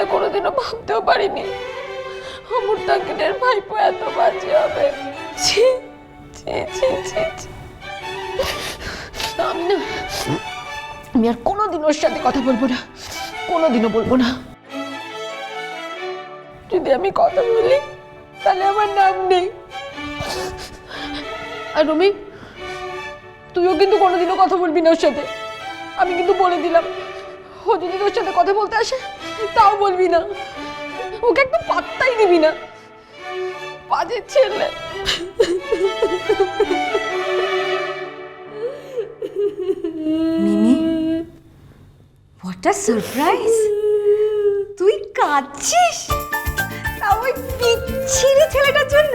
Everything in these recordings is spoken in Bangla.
ব্যাপারে কোনোদিনও ভাবতেও পারিনি আমার টাকিনের ভাইপো এত বাজে হবে। ছি ছি ছি ছি ছি। আমি আর কোনোদিন ওর সাথে কথা বলবো না, কোনোদিনও বলবো না। যদি আমি কথা বলি তাহলে আমার নাম নেই। আর রুমি, তুইও কিন্তু কোনোদিনও কথা বলবি না ওর সাথে, আমি কিন্তু বলে দিলাম। ও যদি তোর সাথে কথা বলতে আসে তাও বলবি না, ওকে একদম পাত্তাই দিবি না, বাজে ছেলে। মিমি, হোয়াট আ সারপ্রাইজ! তুই কাঁদছিস? তাও ওই পিচ্ছিরে ছেলেটার জন্য?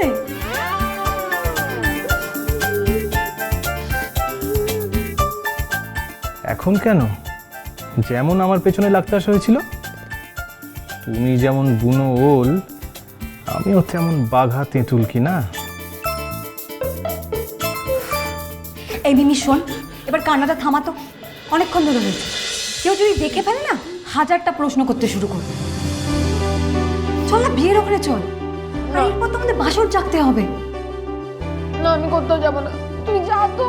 এখন কেন? যেমন আমার পেছনে লাগতে আসা হয়েছিল, তুমি যেমন বুনো ওল, আমিও তেমন বাঘা তেঁতুল কি না? এই মিমি শোন, এবার কান্নাটা থামাতো, অনেকক্ষণ ধরে বলছি। কেউ যদি দেখে ফেলে না, হাজারটা প্রশ্ন করতে শুরু করবে। চল না বিয়ের ওখানে চল, আর এরপর তো আমাদের বাসর জাগতে হবে। না, আমি কোথাও যাবো না, তুই যা তো।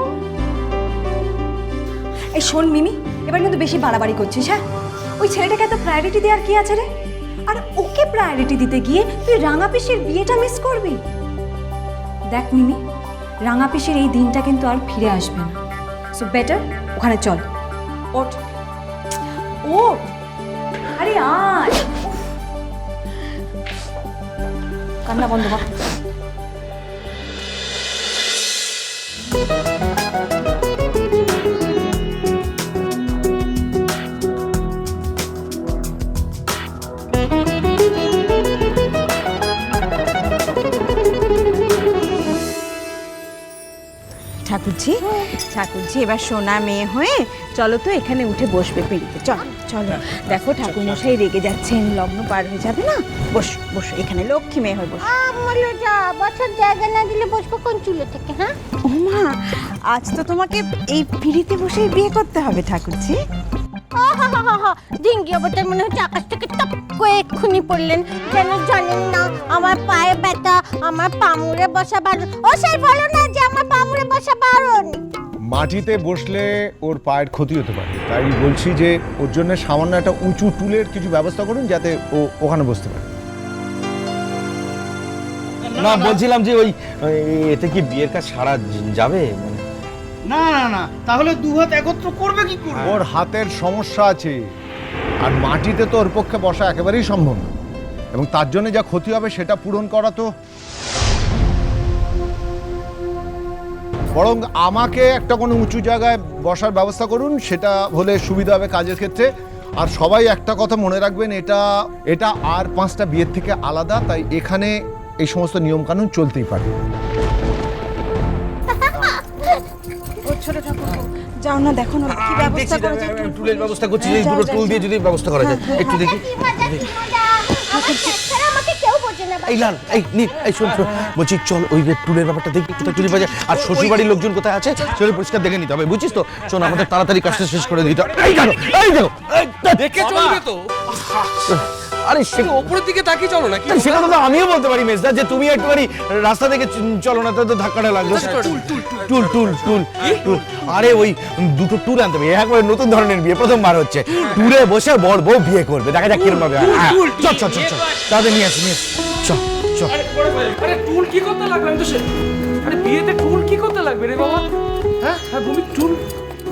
এই শোন মিমি, এবার কিন্তু বেশি বাড়াবাড়ি করছিস। হ্যাঁ, ওই ছেলেটাকে এত প্রায়োরিটি দেওয়ার কি আছে রে? আর ওকে প্রায়োরিটি দিতে গিয়ে তুই রাঙা পিসির বিয়েটা মিস করবি। দেখ মিমি, রাঙা পিসির এই দিনটা কিন্তু আর ফিরে আসবে না। সো বেটার ওখানে চল। ওঠ ওঠ, আরে আয়, কান্না বন্ধ কর। ঠাকুরজি, ঠাকুরজি এবার সোনা মেয়ে হয়ে চলো তো এখানে উঠে বসবে পেড়িতে। চলো চলো, দেখো ঠাকুর মশাই রেগে যাচ্ছেন, লগ্ন পার হয়ে যাবে না। বসো বসো, এখানে লক্ষ্মী মেয়ে হয়ে বসো। আমলো যা বছর জায়গা না দিলে বসবো কোন চুলো থেকে? হ্যাঁ ও মা, আজ তো তোমাকে এই পিড়িতে বসেই বিয়ে করতে হবে ঠাকুরজি। ডিঙ্গি অবতার মনে হচ্ছে আকাশ থেকে টপ করে এক্ষুনি পড়লেন। যেন জানেন না আমার পায়ে ব্যথা, আমার পামুড়ে বসা বারণ। ও সেই বলো না যে আমার পামুড়ে বসা বারণ। মাটিতে বসলে ওর পায়ের ক্ষতি হতে পারে, তাই বলছি যে ওর জন্য সামান্য একটা উঁচু টুলের কিছু ব্যবস্থা করুন যাতে ও ওখানে বসতে পারে। না, বলছিলাম যে ওই এতে কি বিয়ের কাজ সারা যাবে? না না না, তাহলে দু হাত একত্র করবে কি করে? ওর হাতের সমস্যা আছে, আর মাটিতে তো ওর পক্ষে বসা একেবারেই সম্ভব না, এবং তার জন্য যা ক্ষতি হবে সেটা পূরণ করা তো। বরং আমাকে একটা কোনো উঁচু জায়গায় বসার ব্যবস্থা করুন, সেটা হলে সুবিধা হবে কাজের ক্ষেত্রে। আর সবাই একটা কথা মনে রাখবেন, এটা আর 5টা বিয়ের থেকে আলাদা, তাই এখানে এই সমস্ত নিয়মকানুন চলতেই পারে। ও ছোট ঠাকুর, যাও না, দেখো না কি ব্যবস্থা করা যায়। টুলের ব্যবস্থা করছি, এই দুটো টুল দিয়ে যদি ব্যবস্থা করা যায় একটু দেখি। আমাকে কেউ বোঝে না। এই লাল, এই নীল, এই শোন শোন, বলছি চল ওই টুলের ব্যাপারটা দেখি কোথায় টুলি পাওয়া যায়, আর শ্বশুর বাড়ির লোকজন কোথায় আছে সেটা পরিষ্কার দেখে নিতে হবে, বুঝছিস তো? শোন, আমাদের তাড়াতাড়ি কাজটা শেষ করে দিতে হবে। এই দেখো, এই দেখো, দেখে চলবে তো। আরে উপরের দিকে তাকিয়ে চলো নাকি? সেটা তো আমিও বলতে পারি মেজদা, যে তুমি একটুখানি রাস্তা থেকে চলো না, তো ধাক্কাটা লাগলো। টুল টুল টুল টুল, আরে ওই দুটো টুল আনতে হবে, একবারে নতুন ধরনের বিয়ে, প্রথমবার হচ্ছে। টুলে বসে বড় বউ বিয়ে করবে, দেখা যাক কিরকম ভাবে। চল চল চল চল, তাদের নিয়ে আসি, চল চল। আরে টুল কি করতে লাগবে? আমি তো আরে বিয়েতে টুল কি করতে লাগবে রে বাবা? হ্যাঁ হ্যাঁ, ভূমি টুল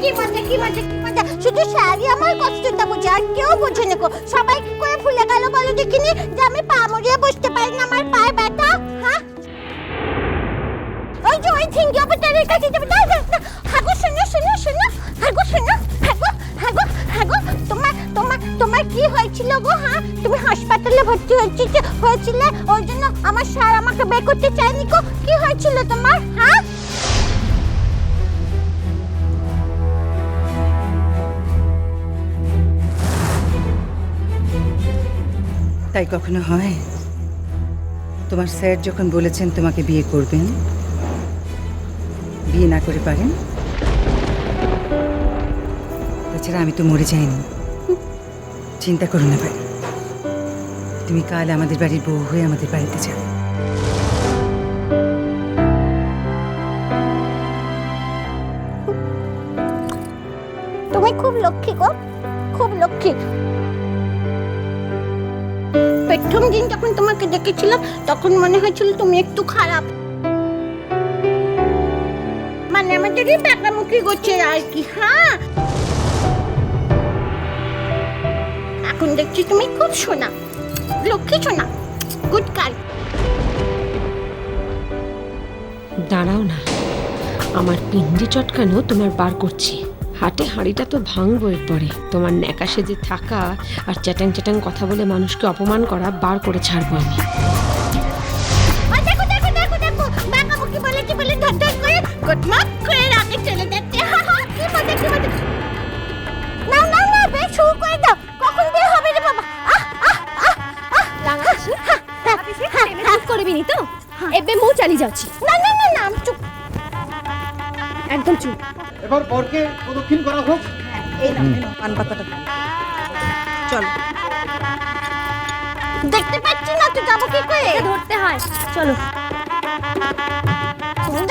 কি মজা কি মজা কি মজা! শুধু স্যারই আমার কষ্টটা বোঝে, আর কেউ বোঝে না। সবাই কি করে ভুলে গেল বলো দেখিনি যে আমি পা মুড়িয়ে বসতে পারি না, আমার পায়ে ব্যথা। হ্যাঁ, ওই যে ওই থিঙ্গি অবতারের কাছে যাবে। হাগো শোনো শোনো শোনো, হাগো শোনো, হাগো হাগো হাগো। তোমার কি হয়েছিল গো? হ্যাঁ, তুমি হাসপাতালে ভর্তি হয়েছিলে, ওই জন্য আমার স্যার আমাকে বের করতে চায়নি গো। কি হয়েছিল তোমার? হ্যাঁ, তাই কখনো হয়? তোমার স্যার যখন বলেছেন তোমাকে বিয়ে করবেন, বিয়ে না করে পারেন? তাছাড়া আমি তো মরে যাইনি, চিন্তা করো না ভাই। তুমি কাল আমাদের বাড়ির বউ হয়ে আমাদের বাড়িতে যাবে। তুমি খুব লক্ষ্মী গো, খুব লক্ষ্মী। প্রথম দিন যখন তোমাকে দেখেছিলাম তখন মনে হয়েছিল তুমি একটু খারাপ, মানে আমাদেরই পাকামুখি করছে আর কি। হ্যাঁ, এখন দেখছি তুমি খুব সোনা, লক্ষ্মী সোনা, গুড গার্ল। দাঁড়াও না, আমার পিন্ডি চটকানো তোমার বার করছি। হাটে হাঁড়িটা তো ভাঙবো এরপরে। তোমার ন্যাকা সেজে থাকা আর চ্যাটাং চ্যাটাং কথা বলে মানুষকে অপমান করা বার করে ছাড়বো আমি। দেখো দেখো দেখো দেখো, পাকামুখি বলে কি বলে ধর ধর করে গুডমর্নিং করে রাতে চলে যাচ্ছে। কি মজা, কি মজা। না না না, বেশ শুরু করে দাও। কখন বের হবে রে বাবা? রাঙাছি করবি নি তো? এবে মু চালি যাচ্ছি। না না না না, আমি চুপ। একদম চুপ। এবার বরকে প্রদক্ষিণ করা হোক। পান পাতাটা চলো। দেখতে পাচ্ছি না তো, যাবো কি করে? ধরতে হয়, চলো।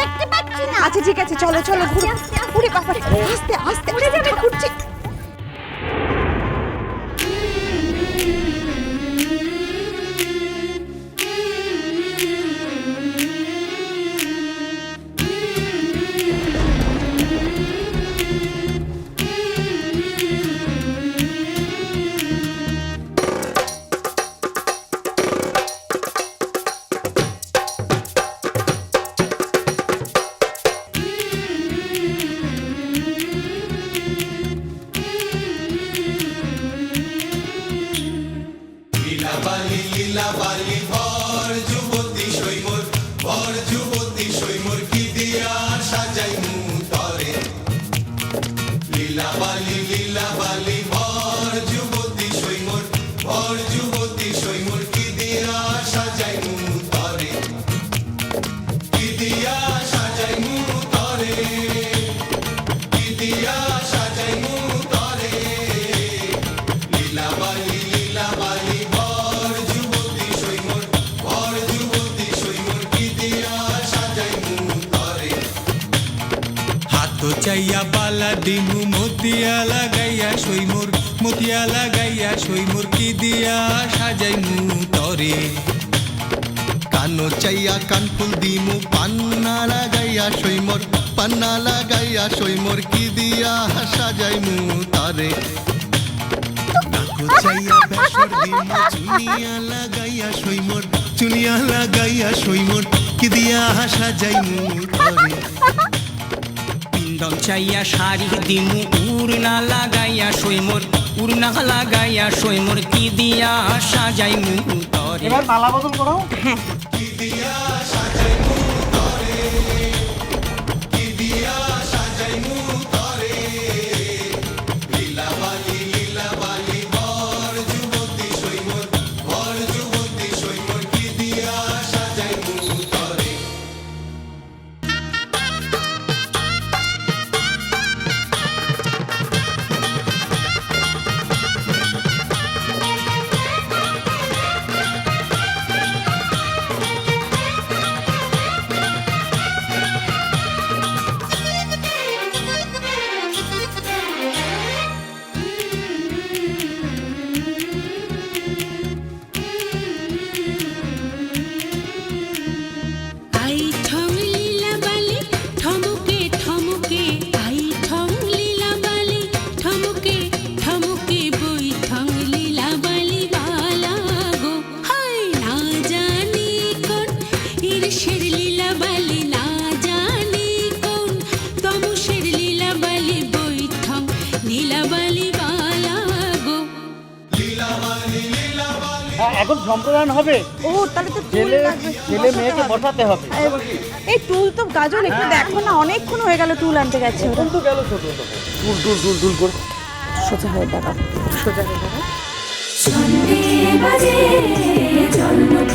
দেখতে পাচ্ছি না। আচ্ছা ঠিক আছে, চলো চলো ঘুরে। উড়ে বাবা, আস্তে আস্তে উড়ে যাবে, ঘুরছে। চাইয়া বালা দিমু মতিয়া লাগাইয়া সইমোর, মতিয়া লাগাইয়া সইমোর কি দিয়া সাজাইমু তরে। কানো চাইয়া কানফুল দিমু পান্না লাগাইয়া সইমোর, পান্না লাগাইয়া সইমোর কি দিয়া সাজাইমু তরে। নাকো চাইয়া বেসর দিমু চুনিয়া লাগাইয়া সইমোর, চুনিয়া লাগাইয়া সইমোর কি দিয়া সাজাইমু তরে। পিন্দল চাইয়া শাড়ি দিমু উড়না লাগাইয়া সইমোর, উড়না লাগাইয়া সইমোর কি দিয়া সাজাইমু তরে। এবার মালা বদল করো। কি দিয়া সাজাইমু তরে, কি দিয়া সাজাইমু তরে। লীলাবালি লীলাবালি বর যুবতী সইমোর, বর যুবতী সইমোর কি দিয়া সাজাইমু তরে। আই ঠং লীলাবালি ঠমকে ঠমকে, আই ঠং লীলাবালি ঠমকে ঠমকে, বই ঠং লীলাবালি বালা গো। হাই না জানি কোন ঈর্ষের লীলাবালি, না জানি কোন তমসের লীলাবালি, বই ঠং লীলাবালি বালা গো। এখন সম্প্রদান হবে। ও তাহলে তো ছেলে ছেলে মেয়েকে বসাতে হবে। এই টুল তো গাজন একটু দেখো না, অনেকক্ষণ হয়ে গেল টুল আনতে গেছে। ওরা তো গেল ছোট টুল টুল টুল টুল করে। সোজা হয়ে দাঁড়াও, সোজা হয়ে দাঁড়াও। বাজে জন্মপথ